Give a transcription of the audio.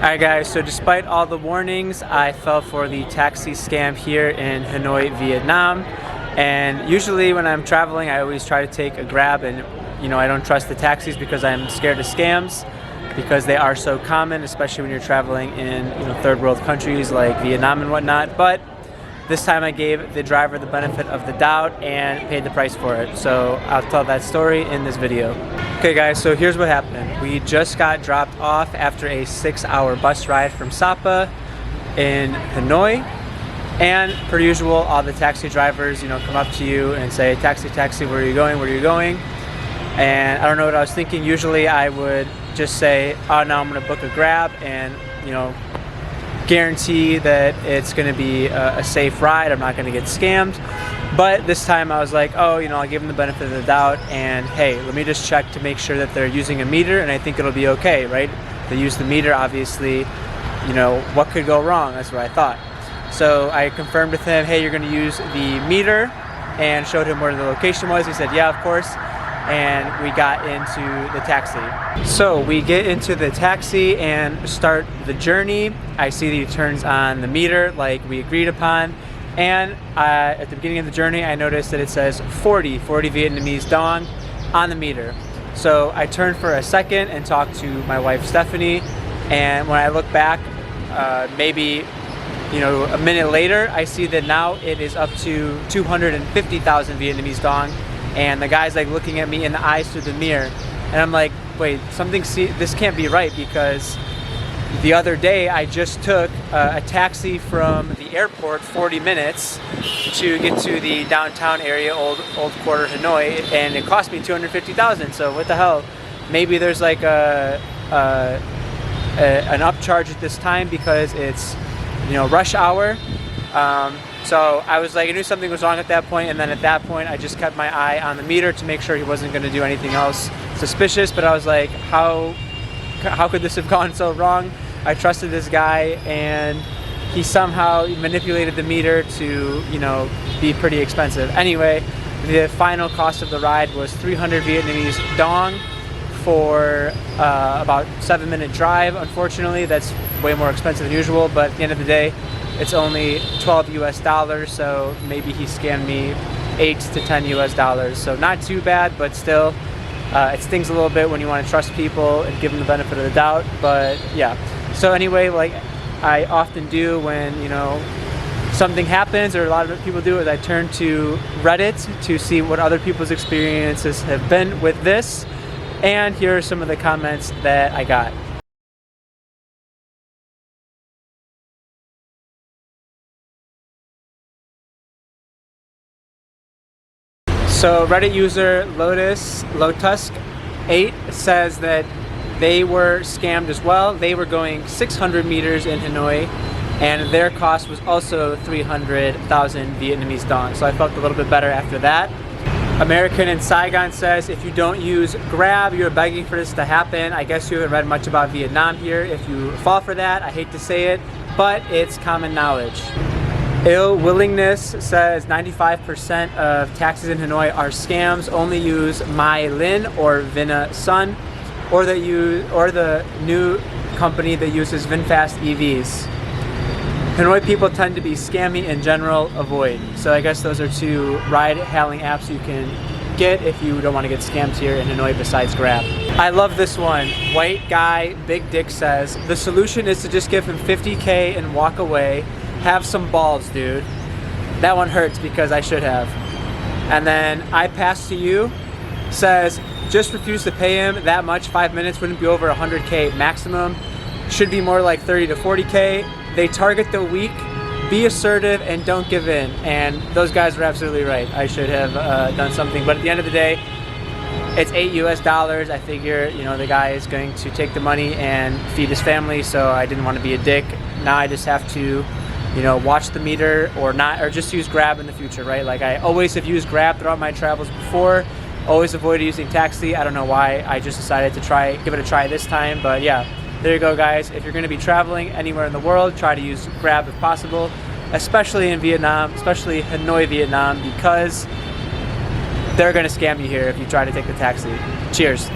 Alright guys, so despite all the warnings, I fell for the taxi scam here in Hanoi, Vietnam. And usually when I'm traveling, I always try to take a Grab, and I don't trust the taxis because I'm scared of scams because they are so common, especially when you're traveling in third world countries like Vietnam and whatnot. But this time I gave the driver the benefit of the doubt and paid the price for it. So I'll tell that story in this video. Okay guys, so here's what happened. We just got dropped off after a 6-hour bus ride from Sapa in Hanoi. And per usual, all the taxi drivers, come up to you and say, taxi, taxi, where are you going, where are you going? And I don't know what I was thinking. Usually I would just say, oh, now I'm gonna book a Grab and, guarantee that it's gonna be a safe ride. I'm not gonna get scammed. But this time I was like, oh, I'll give them the benefit of the doubt, and hey, let me just check to make sure that they're using a meter, and I think it'll be okay, right? They use the meter, obviously, what could go wrong? That's what I thought. So I confirmed with him, hey, you're gonna use the meter, and showed him where the location was. He said, yeah, of course. And we got into the taxi. So we get into the taxi and start the journey. I see that he turns on the meter like we agreed upon. And at the beginning of the journey, I noticed that it says 40 Vietnamese dong on the meter. So I turned for a second and talked to my wife, Stephanie. And when I look back, maybe a minute later, I see that now it is up to 250,000 Vietnamese dong. And the guy's like looking at me in the eyes through the mirror. And I'm like, wait, this can't be right, because the other day I just took a taxi from the airport 40 minutes to get to the downtown area, old quarter Hanoi, and it cost me 250,000. So what the hell? Maybe there's like an upcharge at this time because it's rush hour. So I was like, I knew something was wrong at that point, and then at that point I just kept my eye on the meter to make sure he wasn't going to do anything else suspicious. But I was like, how could this have gone so wrong? I trusted this guy, and he somehow manipulated the meter to be pretty expensive. Anyway, the final cost of the ride was 300 Vietnamese dong for about 7-minute drive. Unfortunately, that's way more expensive than usual, but at the end of the day, it's only $12 US, so maybe he scammed me $8 to $10 US. So not too bad, but still, it stings a little bit when you want to trust people and give them the benefit of the doubt. But yeah. So anyway, like I often do when something happens, or a lot of people do, is I turn to Reddit to see what other people's experiences have been with this. And here are some of the comments that I got. So Reddit user Lotusk8 says that they were scammed as well. They were going 600 meters in Hanoi, and their cost was also 300,000 Vietnamese dong. So I felt a little bit better after that. American in Saigon says, if you don't use Grab, you're begging for this to happen. I guess you haven't read much about Vietnam here. If you fall for that, I hate to say it, but it's common knowledge. Ill Willingness says 95% of taxis in Hanoi are scams. Only use My Lin or Vina Sun, or the new company that uses VinFast EVs. Hanoi people tend to be scammy in general. Avoid. So I guess those are two ride-hailing apps you can get if you don't want to get scammed here in Hanoi besides Grab. I love this one. White Guy Big Dick says, the solution is to just give him 50K and walk away. Have some balls, dude. That one hurts because I should have. And then I Pass to You says, just refuse to pay him that much. 5 minutes wouldn't be over 100K maximum. Should be more like 30 to 40K. They target the weak. Be assertive and don't give in. And those guys are absolutely right. I should have done something. But at the end of the day, it's $8 US. I figure, the guy is going to take the money and feed his family, so I didn't want to be a dick. Now I just have to watch the meter or not, or just use Grab in the future, right? Like I always have used Grab throughout my travels before, always avoided using taxi. I don't know why, I just decided to give it a try this time. But yeah, there you go guys. If you're gonna be traveling anywhere in the world, try to use Grab if possible, especially in Vietnam, especially Hanoi, Vietnam, because they're gonna scam you here if you try to take the taxi. Cheers.